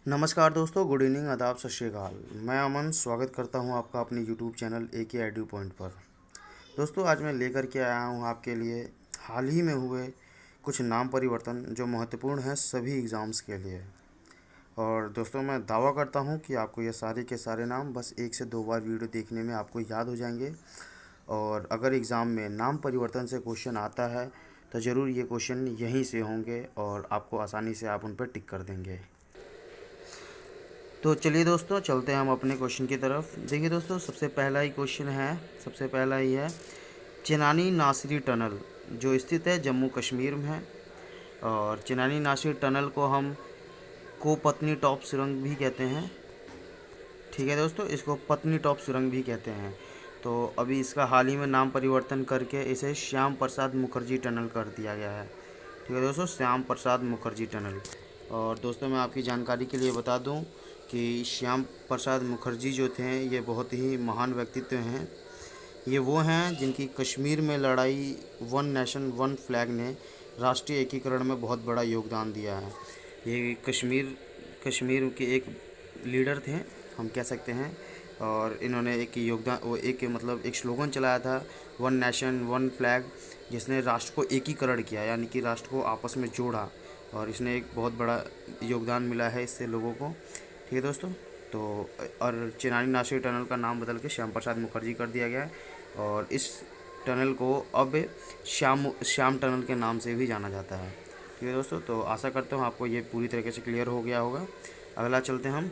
नमस्कार दोस्तों, good evening, आदाब, सत श्री अकाल। मैं अमन स्वागत करता हूं आपका अपने यूट्यूब चैनल ए के एडू पॉइंट पर। दोस्तों, आज मैं लेकर के आया हूं आपके लिए हाल ही में हुए कुछ नाम परिवर्तन जो महत्वपूर्ण हैं सभी एग्ज़ाम्स के लिए। और दोस्तों, मैं दावा करता हूं कि आपको ये सारे के सारे नाम बस 1 से 2 बार वीडियो देखने में आपको याद हो जाएंगे। और अगर एग्ज़ाम में नाम परिवर्तन से क्वेश्चन आता है तो ज़रूर ये क्वेश्चन यहीं से होंगे और आपको आसानी से आप उन पर टिक कर देंगे। तो चलिए दोस्तों, चलते हैं हम अपने क्वेश्चन की तरफ। देखिए दोस्तों, सबसे पहला ही क्वेश्चन है, सबसे पहला ही है चिनानी नासिरी टनल जो स्थित है जम्मू कश्मीर में है। और चिनानी नासिरी टनल को हम को पत्नी टॉप सुरंग भी कहते हैं। ठीक है दोस्तों, इसको पत्नी टॉप सुरंग भी कहते हैं। तो अभी इसका हाल ही में नाम परिवर्तन करके इसे श्याम प्रसाद मुखर्जी टनल कर दिया गया है। ठीक है दोस्तों, श्याम प्रसाद मुखर्जी टनल। और दोस्तों, मैं आपकी जानकारी के लिए बता दूं कि श्याम प्रसाद मुखर्जी जो थे ये बहुत ही महान व्यक्तित्व हैं। ये वो हैं जिनकी कश्मीर में लड़ाई वन नेशन वन फ्लैग ने राष्ट्रीय एकीकरण में बहुत बड़ा योगदान दिया है। ये कश्मीर कश्मीर के एक लीडर थे, हम कह सकते हैं। और इन्होंने एक योगदान, वो एक मतलब एक स्लोगन चलाया था, वन नेशन वन फ्लैग, जिसने राष्ट्र को एकीकरण किया, यानी कि राष्ट्र को आपस में जोड़ा। और इसने एक बहुत बड़ा योगदान मिला है इससे लोगों को। ठीक है दोस्तों, तो और चिनानी नासिर टनल का नाम बदल के श्याम प्रसाद मुखर्जी कर दिया गया है। और इस टनल को अब श्याम टनल के नाम से भी जाना जाता है। ठीक है दोस्तों, तो आशा करता हूँ आपको ये पूरी तरीके से क्लियर हो गया होगा। अगला चलते हैं हम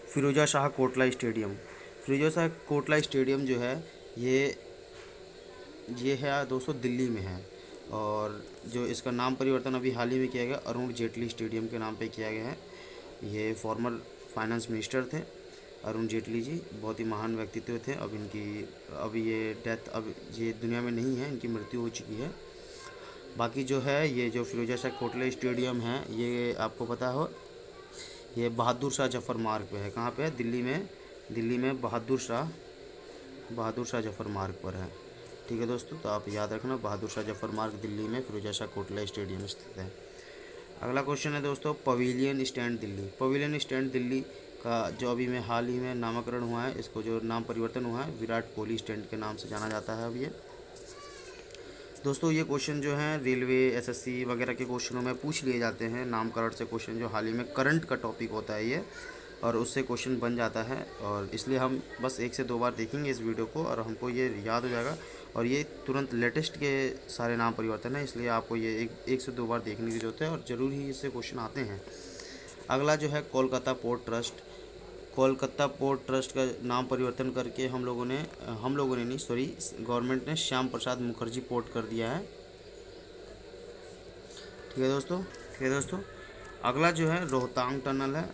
फिरोजा शाह कोटला स्टेडियम। फिरोजा शाह कोटला स्टेडियम जो है ये है दोस्तों दिल्ली में है। और जो इसका नाम परिवर्तन अभी हाल ही में किया गया अरुण जेटली स्टेडियम के नाम पे किया गया है। ये फॉर्मर फाइनेंस मिनिस्टर थे अरुण जेटली जी, बहुत ही महान व्यक्तित्व थे। अभी ये डेथ अब ये दुनिया में नहीं है, इनकी मृत्यु हो चुकी है। बाकी जो है ये जो फिरोजा शाह कोटला स्टेडियम है ये आपको पता हो, ये बहादुर शाह जफ़र मार्ग पे है। कहाँ पे है? दिल्ली में बहादुर शाह जफ़र मार्ग पर है। ठीक है दोस्तों, तो आप याद रखना, बहादुर शाह जफ़र मार्ग दिल्ली में फिरोजा शाह कोटला स्टेडियम स्थित है। अगला क्वेश्चन है दोस्तों pavilion stand Delhi. Pavilion stand Delhi का जो अभी में हाल ही में नामकरण हुआ है, इसको जो नाम परिवर्तन हुआ है विराट कोहली स्टैंड के नाम से जाना जाता है अब ये। दोस्तों, ये क्वेश्चन जो हैं रेलवे एसएससी वगैरह के क्वेश्चनों में पूछ लिए जाते हैं, नामकरण से क्वेश्चन जो हाल ही में करंट का टॉपिक होता है ये, और उससे क्वेश्चन बन जाता है। और इसलिए हम बस 1 से 2 बार देखेंगे इस वीडियो को और हमको ये याद हो जाएगा। और ये तुरंत लेटेस्ट के सारे नाम परिवर्तन है, इसलिए आपको ये 1 से 2 बार देखने की जरूरत है और ज़रूर ही इससे क्वेश्चन आते हैं। अगला जो है Kolkata port trust. Kolkata port trust का नाम परिवर्तन करके हम लोगों ने नहीं, सॉरी, गवर्नमेंट ने श्याम प्रसाद मुखर्जी पोर्ट कर दिया है। ठीक है दोस्तों, अगला जो है रोहतांग टनल है।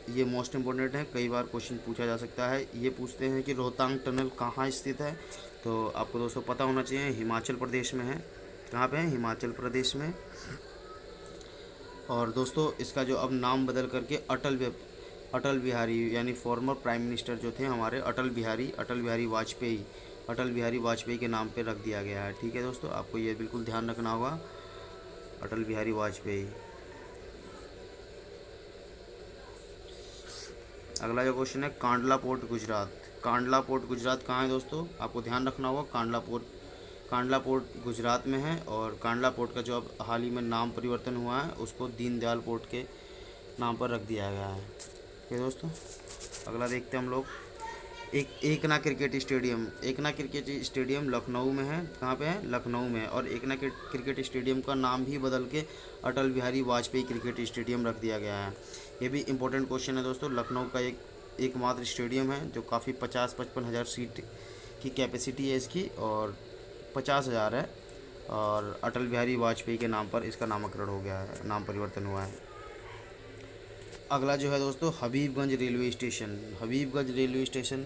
ये मोस्ट इम्पोर्टेंट है, कई बार क्वेश्चन पूछा जा सकता है। ये पूछते हैं कि रोहतांग टनल कहाँ स्थित है, तो आपको दोस्तों पता होना चाहिए, हिमाचल प्रदेश में है। कहाँ पे है? हिमाचल प्रदेश में। और दोस्तों, इसका जो अब नाम बदल करके अटल बिहारी, यानी फॉर्मर प्राइम मिनिस्टर जो थे हमारे अटल बिहारी वाजपेयी के नाम पे रख दिया गया है। ठीक है दोस्तों, आपको ये बिल्कुल ध्यान रखना होगा, अटल बिहारी वाजपेयी। अगला जो क्वेश्चन है कांडला पोर्ट गुजरात। कांडला पोर्ट गुजरात कहाँ है दोस्तों? आपको ध्यान रखना होगा, कांडला पोर्ट गुजरात में है। और कांडला पोर्ट का जो अब हाल ही में नाम परिवर्तन हुआ है उसको दीनदयाल पोर्ट के नाम पर रख दिया गया है। ठीक है दोस्तों, अगला देखते हैं हम लोग एकना क्रिकेट स्टेडियम लखनऊ में है। कहाँ पे है? लखनऊ में। और एकना क्रिकेट स्टेडियम का नाम भी बदल के अटल बिहारी वाजपेयी क्रिकेट स्टेडियम रख दिया गया है। ये भी इम्पोर्टेंट क्वेश्चन है दोस्तों। लखनऊ का एकमात्र स्टेडियम है जो काफ़ी 50-55 हज़ार सीट की कैपेसिटी है इसकी, और 50,000 है। और अटल बिहारी वाजपेयी के नाम पर इसका नामकरण हो गया है, नाम परिवर्तन हुआ है। अगला जो है दोस्तों Habibganj railway station. Habibganj railway station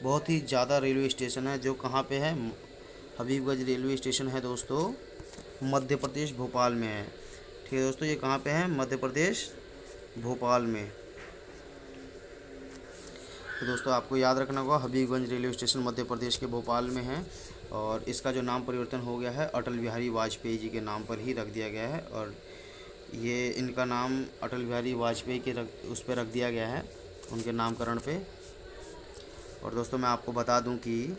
बहुत ही ज़्यादा रेलवे स्टेशन है जो कहाँ पे है? हबीबगंज रेलवे स्टेशन है दोस्तों मध्य प्रदेश भोपाल में है। ठीक है दोस्तों, ये कहाँ पे है? मध्य प्रदेश भोपाल में। तो दोस्तों, आपको याद रखना होगा, हबीबगंज रेलवे स्टेशन मध्य प्रदेश के भोपाल में है। और इसका जो नाम परिवर्तन हो गया है अटल बिहारी वाजपेयी जी के नाम पर ही रख दिया गया है। और ये इनका नाम अटल बिहारी वाजपेयी के उस पर रख दिया गया है, उनके नामकरण पे। और दोस्तों मैं आपको बता दूं कि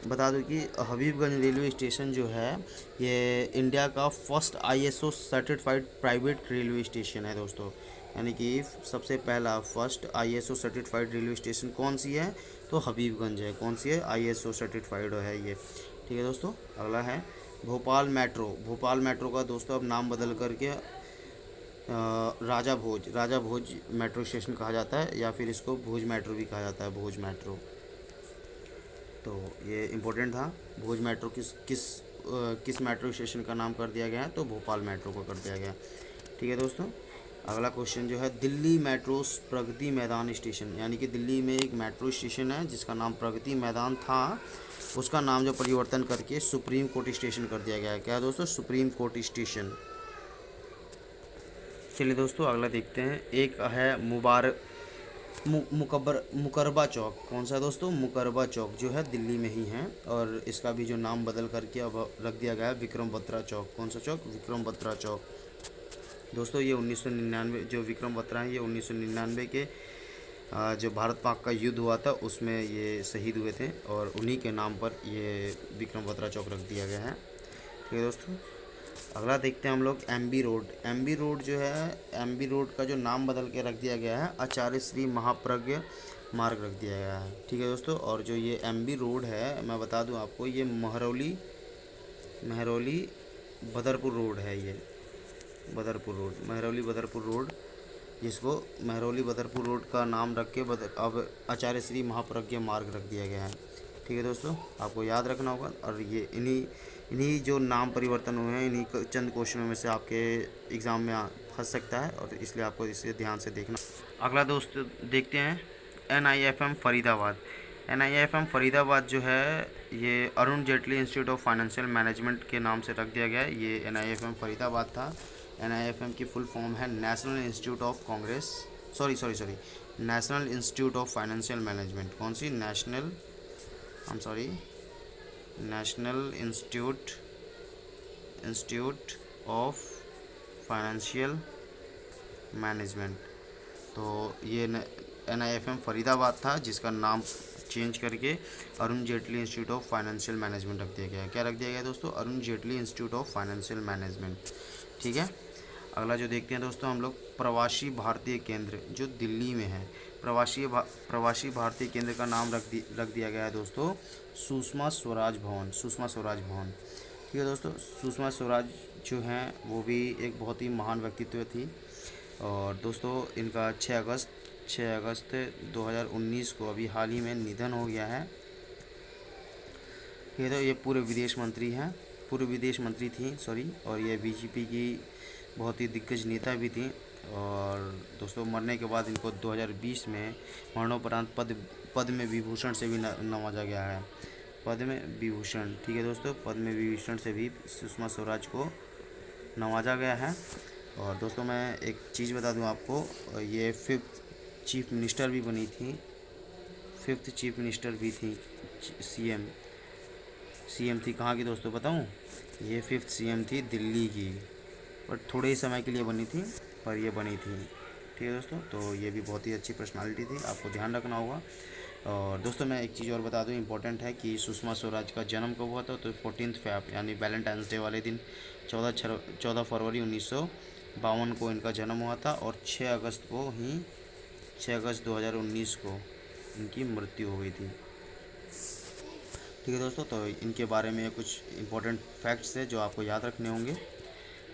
हबीबगंज रेलवे स्टेशन जो है ये इंडिया का first ISO certified private railway station है दोस्तों। यानी कि सबसे पहला first ISO certified railway station कौन सी है, तो हबीबगंज है। कौन सी है, आईएसओ सर्टिफाइड है ये। ठीक है दोस्तों, अगला है भोपाल मेट्रो। भोपाल मेट्रो का दोस्तों अब नाम बदल करके राजा भोज मेट्रो स्टेशन कहा जाता है, या फिर इसको भोज मेट्रो भी कहा जाता है, भोज मेट्रो। तो ये इम्पोर्टेंट था। भोज मेट्रो किस मेट्रो स्टेशन का नाम कर दिया गया है, तो भोपाल मेट्रो को कर दिया गया। ठीक है दोस्तों, अगला क्वेश्चन जो है दिल्ली मेट्रो प्रगति मैदान स्टेशन, यानी कि दिल्ली में एक मेट्रो स्टेशन है जिसका नाम प्रगति मैदान था, उसका नाम जो परिवर्तन करके सुप्रीम कोर्ट स्टेशन कर दिया गया है। क्या है दोस्तों, सुप्रीम कोर्ट स्टेशन। चलिए दोस्तों अगला देखते हैं। एक है मुकरबा चौक। कौन सा है दोस्तों, मुकरबा चौक जो है दिल्ली में ही है, और इसका भी जो नाम बदल करके अब रख दिया गया है विक्रम बत्रा चौक। कौन सा चौक, विक्रम बत्रा चौक। दोस्तों ये 1999, जो विक्रम बत्रा है ये 1999 के जो भारत पाक का युद्ध हुआ था उसमें ये शहीद हुए थे, और उन्हीं के नाम पर ये विक्रम बत्रा चौक रख दिया गया है। ठीक है दोस्तों, अगला देखते हैं हम लोग एमबी रोड। एमबी रोड जो है, एमबी रोड का जो नाम बदल के रख दिया गया है आचार्य श्री महाप्रज्ञ मार्ग रख दिया गया है। ठीक है दोस्तों, और जो ये एमबी रोड है मैं बता दूं आपको, ये महरौली बदरपुर रोड है। ये महरौली बदरपुर रोड, जिसको महरौली बदरपुर रोड का नाम रख के अब आचार्य श्री महाप्रज्ञ मार्ग रख दिया गया है। ठीक है दोस्तों, आपको याद रखना होगा। और ये इन्हीं जो नाम परिवर्तन हुए हैं, इन्हीं चंद क्वेश्चनों में से आपके एग्ज़ाम में फंस सकता है, और इसलिए आपको इसे ध्यान से देखना। अगला दोस्त देखते हैं NIFM फरीदाबाद। NIFM फरीदाबाद जो है ये Arun Jaitley institute of financial management के नाम से रख दिया गया है। ये NIFM फरीदाबाद था। NIFM की फुल फॉर्म है national institute of Congress, sorry national institute of financial management. कौन सी, national institute of financial management. तो ये NIFM फरीदाबाद था, जिसका नाम चेंज करके Arun Jaitley institute of financial management रख दिया गया है। क्या रख दिया गया दोस्तों, Arun Jaitley institute of financial management. ठीक है, अगला जो देखते हैं दोस्तों हम लोग प्रवासी भारतीय केंद्र जो दिल्ली में है। प्रवासी भारतीय केंद्र का नाम रख दिया गया है दोस्तों सुषमा स्वराज भवन। ठीक है दोस्तों, सुषमा स्वराज जो हैं वो भी एक बहुत ही महान व्यक्तित्व थी, और दोस्तों इनका 6 अगस्त 2019 को अभी हाल ही में निधन हो गया है। ठीक है, तो ये पूर्व विदेश मंत्री थी और ये बीजेपी की बहुत ही दिग्गज नेता भी थी। और दोस्तों मरने के बाद इनको 2020 में मरणोपरांत पद्म विभूषण से भी नवाजा गया है, पद्म विभूषण। ठीक है दोस्तों, पद्म विभूषण से भी सुषमा स्वराज को नवाजा गया है। और दोस्तों मैं एक चीज़ बता दूं आपको, ये 5th चीफ मिनिस्टर भी बनी थी, 5th चीफ मिनिस्टर भी थी, सीएम थी। कहाँ की दोस्तों बताऊं, ये 5th सीएम थी दिल्ली की, पर थोड़े ही समय के लिए बनी थी, पर ये बनी थी। ठीक है दोस्तों, तो ये भी बहुत ही अच्छी पर्सनालिटी थी, आपको ध्यान रखना होगा। और दोस्तों मैं एक चीज़ और बता दूं, इम्पोर्टेंट है कि सुषमा स्वराज का जन्म कब हुआ था, तो 14 फ़रवरी यानी वैलेंटाइंस डे वाले दिन 14 फरवरी 1952 को इनका जन्म हुआ था, और 6 अगस्त 2019 को इनकी मृत्यु हो गई थी। ठीक है दोस्तों, तो इनके बारे में कुछ इंपॉर्टेंट फैक्ट्स है जो आपको याद रखने होंगे।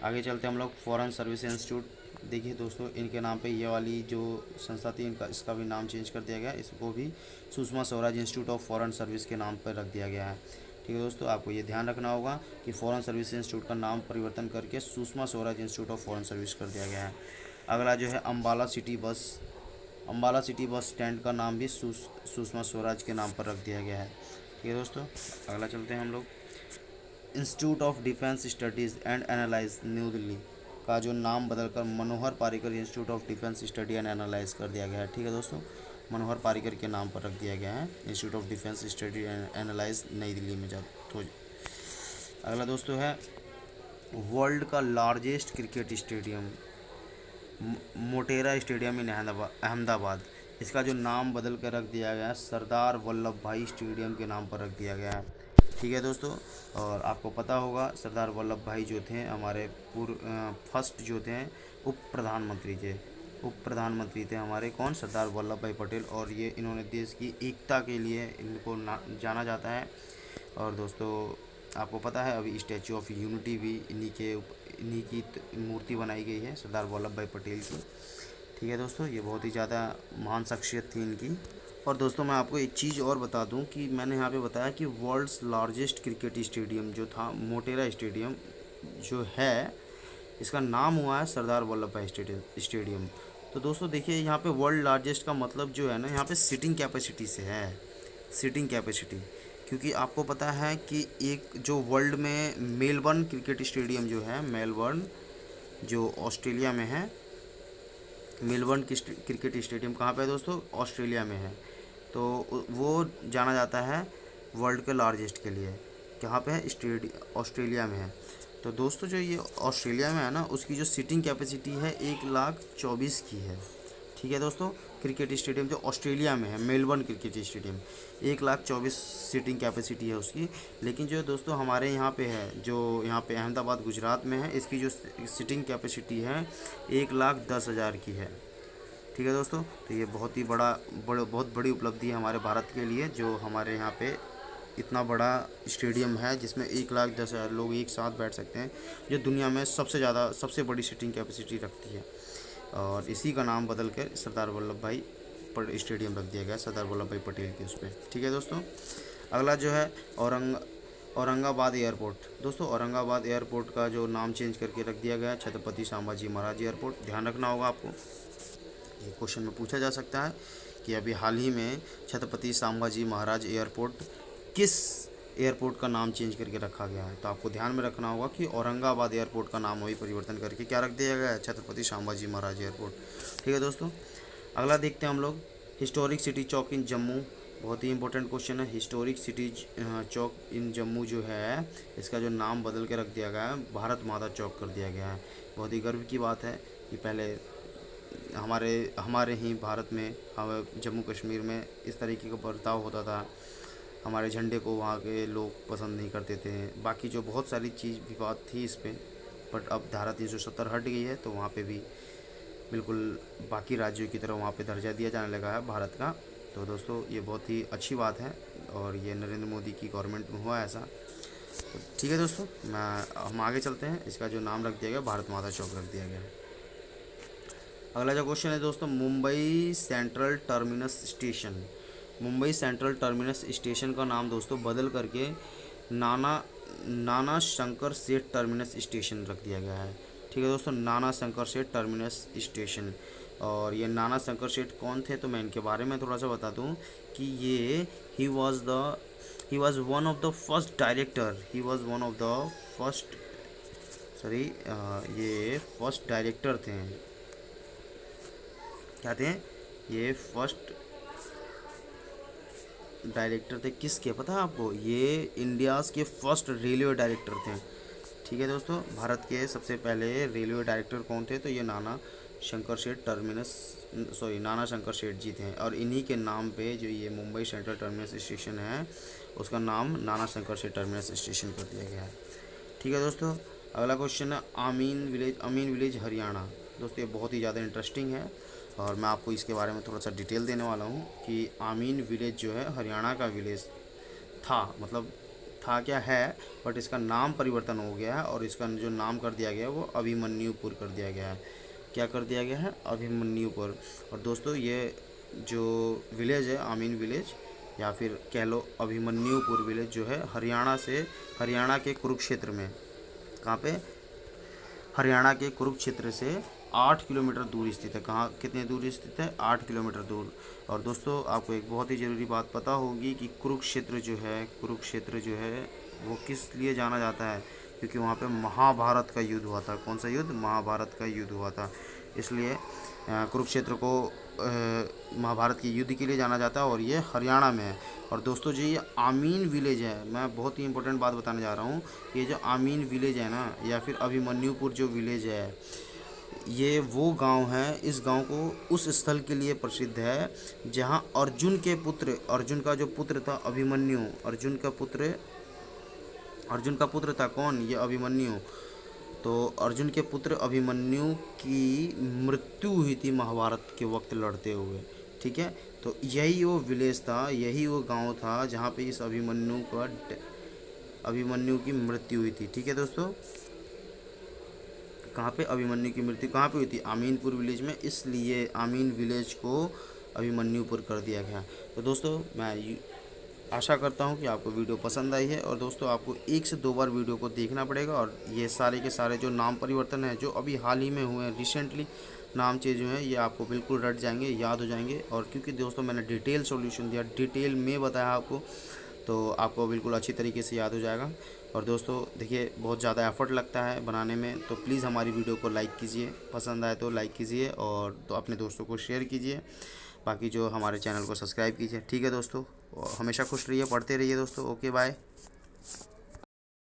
आगे चलते हम लोग फॉरेन सर्विस इंस्टीट्यूट। देखिए दोस्तों, इनके नाम पे ये वाली जो संस्था थी इसका भी नाम चेंज कर दिया गया, इसको भी Sushma Swaraj institute of foreign service के नाम पर रख दिया गया है। ठीक है दोस्तों, आपको ये ध्यान रखना होगा कि फॉरेन सर्विस इंस्टीट्यूट का नाम परिवर्तन करके Sushma Swaraj institute of foreign service कर दिया गया है। अगला जो है अम्बाला सिटी बस स्टैंड का नाम भी सुषमा स्वराज के नाम पर रख दिया गया है। ठीक है दोस्तों, अगला चलते हैं हम लोग institute of defence studies and analyses new Delhi का जो नाम बदलकर Manohar Parrikar institute of defence study and analyses कर दिया गया है। ठीक है दोस्तों, मनोहर पारिकर के नाम पर रख दिया गया है institute of defence study and analyse नई दिल्ली में। अगला दोस्तों है वर्ल्ड का largest cricket stadium Motera stadium इन अहमदाबाद, इसका जो नाम बदल कर रख दिया गया है सरदार वल्लभ भाई स्टेडियम के नाम पर रख दिया गया है। ठीक है दोस्तों, और आपको पता होगा सरदार वल्लभ भाई जो थे हमारे फर्स्ट जो थे उप प्रधानमंत्री थे हमारे, कौन, सरदार वल्लभ भाई पटेल। और ये इन्होंने देश की एकता के लिए इनको जाना जाता है। और दोस्तों आपको पता है अभी स्टैचू ऑफ यूनिटी भी इन्हीं की मूर्ति बनाई गई है सरदार वल्लभ भाई पटेल की। ठीक है दोस्तों, ये बहुत ही ज़्यादा महान शख्सियत थी इनकी। और दोस्तों मैं आपको एक चीज़ और बता दूं कि मैंने यहाँ पे बताया कि वर्ल्ड्स लार्जेस्ट क्रिकेट स्टेडियम जो था मोटेरा स्टेडियम जो है, इसका नाम हुआ है सरदार वल्लभ भाई स्टेडियम। तो दोस्तों देखिए यहाँ पे वर्ल्ड लार्जेस्ट का मतलब जो है ना, यहाँ पे सीटिंग कैपेसिटी से है, सीटिंग कैपेसिटी। क्योंकि आपको पता है कि एक जो वर्ल्ड में मेलबर्न क्रिकेट स्टेडियम जो है, मेलबर्न जो ऑस्ट्रेलिया में है, मेलबर्न क्रिकेट स्टेडियम कहाँ पे है दोस्तों, ऑस्ट्रेलिया में है। तो वो जाना जाता है वर्ल्ड के लार्जेस्ट के लिए, कहाँ पे है, ऑस्ट्रेलिया में है। तो दोस्तों जो ये ऑस्ट्रेलिया में है ना, उसकी जो सीटिंग कैपेसिटी है 1,24,000 की है। ठीक है दोस्तों, क्रिकेट स्टेडियम जो ऑस्ट्रेलिया में है Melbourne cricket stadium 1,24,000 seating capacity है उसकी। लेकिन जो दोस्तों हमारे यहाँ पे है, जो यहाँ पे अहमदाबाद गुजरात में है, इसकी जो सीटिंग कैपेसिटी है 1,10,000 की है। ठीक है दोस्तों, तो ये बहुत ही बहुत बड़ी उपलब्धि है हमारे भारत के लिए, जो हमारे यहाँ पे इतना बड़ा स्टेडियम है जिसमें 1,10,000 लोग एक साथ बैठ सकते हैं, जो दुनिया में सबसे बड़ी सीटिंग कैपेसिटी रखती है। और इसी का नाम बदल कर सरदार वल्लभ भाई स्टेडियम रख दिया गया, सरदार वल्लभ भाई पटेल के उस पर। ठीक है दोस्तों, अगला जो है औरंगाबाद एयरपोर्ट। दोस्तों औरंगाबाद एयरपोर्ट का जो नाम चेंज करके रख दिया गया है छत्रपति संभाजी महाराज एयरपोर्ट। ध्यान रखना होगा आपको, ये क्वेश्चन में पूछा जा सकता है कि अभी हाल ही में छत्रपति संभाजी महाराज एयरपोर्ट किस एयरपोर्ट का नाम चेंज करके रखा गया है। तो आपको ध्यान में रखना होगा कि औरंगाबाद एयरपोर्ट का नाम वही परिवर्तन करके क्या रख दिया गया है, छत्रपति संभाजी महाराज एयरपोर्ट। ठीक है दोस्तों, अगला देखते हैं हम लोग, हिस्टोरिक सिटी चौक इन जम्मू। बहुत ही इंपॉर्टेंट क्वेश्चन है, हिस्टोरिक सिटी चौक इन जम्मू जो है, इसका जो नाम बदल के रख दिया गया है भारत माता चौक कर दिया गया है। बहुत ही गर्व की बात है कि पहले हमारे ही भारत में, जम्मू कश्मीर में इस तरीके का बर्ताव होता था, हमारे झंडे को वहाँ के लोग पसंद नहीं करते थे। बाकी जो बहुत सारी चीज़ विवाद थी इस पर, बट अब धारा 370 हट गई है, तो वहाँ पे भी बिल्कुल बाकी राज्यों की तरह वहाँ पे दर्जा दिया जाने लगा है भारत का। तो दोस्तों ये बहुत ही अच्छी बात है, और ये नरेंद्र मोदी की गवर्नमेंट में हुआ ऐसा। तो ठीक है दोस्तों, हम आगे चलते हैं। इसका जो नाम रख दिया गया भारत माता चौक रख दिया गया है। अगला जो क्वेश्चन है दोस्तों, Mumbai central terminus station. Mumbai central terminus station का नाम दोस्तों बदल करके नाना शंकर सेठ टर्मिनस स्टेशन रख दिया गया है। ठीक है दोस्तों, नाना शंकर सेठ टर्मिनस स्टेशन। और ये नाना शंकर सेठ कौन थे, तो मैं इनके बारे में थोड़ा सा बता दूं कि ये he was one of the first director, ये फर्स्ट डायरेक्टर थे। क्या थे ये, फर्स्ट डायरेक्टर थे किसके, पता है आपको, ये इंडियाज़ के फर्स्ट रेलवे डायरेक्टर थे। ठीक है दोस्तों, भारत के सबसे पहले रेलवे डायरेक्टर कौन थे, तो ये नाना शंकर सेठ जी थे। और इन्हीं के नाम पे जो ये मुंबई सेंट्रल टर्मिनस स्टेशन है, उसका नाम नाना शंकर सेठ टर्मिनस स्टेशन कर दिया गया है। ठीक है दोस्तों, अगला क्वेश्चन है अमीन विलेज हरियाणा। दोस्तों ये बहुत ही ज़्यादा इंटरेस्टिंग है, और मैं आपको इसके बारे में थोड़ा सा डिटेल देने वाला हूँ कि आमीन विलेज जो है हरियाणा का विलेज था, मतलब था क्या है, बट इसका नाम परिवर्तन हो गया है, और इसका जो नाम कर दिया गया है वो अभिमन्युपुर कर दिया गया है। क्या कर दिया गया है, अभिमन्युपुर। और दोस्तों ये जो विलेज है आमीन विलेज, या फिर कह लो अभिमन्युपुर विलेज, जो है हरियाणा के कुरुक्षेत्र में, कहाँ पे, हरियाणा के कुरुक्षेत्र से 8 किलोमीटर दूर स्थित है। कहाँ, कितने दूर स्थित है, 8 किलोमीटर दूर। और दोस्तों आपको एक बहुत ही ज़रूरी बात पता होगी कि कुरुक्षेत्र जो है वो किस लिए जाना जाता है, क्योंकि वहाँ पे महाभारत का युद्ध हुआ था। कौन सा युद्ध, महाभारत का युद्ध हुआ था। इसलिए कुरुक्षेत्र को महाभारत के युद्ध के लिए जाना जाता है और ये हरियाणा में है। और दोस्तों जी ये आमीन विलेज है, मैं बहुत ही इंपॉर्टेंट बात बताने जा रहा हूँ। ये जो आमीन विलेज है ना, या फिर अभिमन्युपुर जो विलेज है, ये वो गांव है, इस गांव को उस स्थल के लिए प्रसिद्ध है जहां अर्जुन के पुत्र, अर्जुन का जो पुत्र था अभिमन्यु, अर्जुन का पुत्र था कौन, ये अभिमन्यु। तो अर्जुन के पुत्र अभिमन्यु की मृत्यु हुई थी महाभारत के वक्त लड़ते हुए। ठीक है, तो यही वो विलेज था, यही वो गांव था जहाँ पे इस अभिमन्यु की मृत्यु हुई थी। ठीक है दोस्तों, कहाँ पे अभिमन्यु की मृत्यु कहाँ पे हुई थी, आमीनपुर विलेज में, इसलिए आमीन विलेज को अभिमन्युपुर कर दिया गया। तो दोस्तों मैं आशा करता हूँ कि आपको वीडियो पसंद आई है। और दोस्तों आपको 1 से 2 बार वीडियो को देखना पड़ेगा, और ये सारे के सारे जो नाम परिवर्तन है जो अभी हाल ही में हुए हैं, रिसेंटली नाम चेंज हुए हैं, ये आपको बिल्कुल रट जाएंगे, याद हो जाएंगे। और क्योंकि दोस्तों मैंने डिटेल सॉल्यूशन दिया, डिटेल में बताया आपको, तो आपको बिल्कुल अच्छी तरीके से याद हो जाएगा। और दोस्तों देखिए बहुत ज़्यादा एफर्ट लगता है बनाने में, तो प्लीज़ हमारी वीडियो को लाइक कीजिए, पसंद आए तो लाइक कीजिए, और तो अपने दोस्तों को शेयर कीजिए, बाकी जो हमारे चैनल को सब्सक्राइब कीजिए। ठीक है दोस्तों, हमेशा खुश रहिए, पढ़ते रहिए दोस्तों। Okay bye.